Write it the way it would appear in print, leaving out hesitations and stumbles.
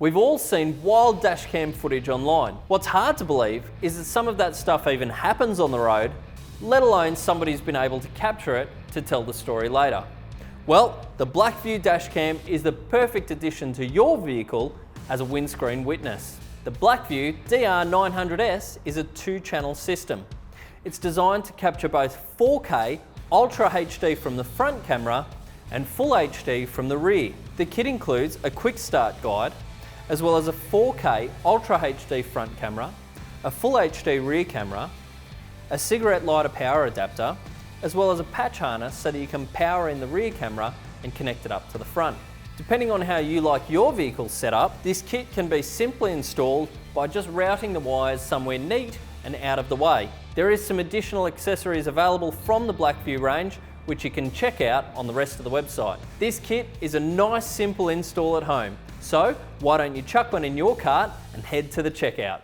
We've all seen wild dashcam footage online. What's hard to believe is that some of that stuff even happens on the road, let alone somebody's been able to capture it to tell the story later. Well, the BlackVue Dash Cam is the perfect addition to your vehicle as a windscreen witness. The BlackVue DR900S is a 2-channel system. It's designed to capture both 4K Ultra HD from the front camera and Full HD from the rear. The kit includes a quick start guide, as well as a 4K Ultra HD front camera, a Full HD rear camera, a cigarette lighter power adapter, as well as a patch harness so that you can power in the rear camera and connect it up to the front. Depending on how you like your vehicle set up, this kit can be simply installed by just routing the wires somewhere neat and out of the way. There is some additional accessories available from the BlackVue range, which you can check out on the rest of the website. This kit is a nice simple install at home, so why don't you chuck one in your cart and head to the checkout.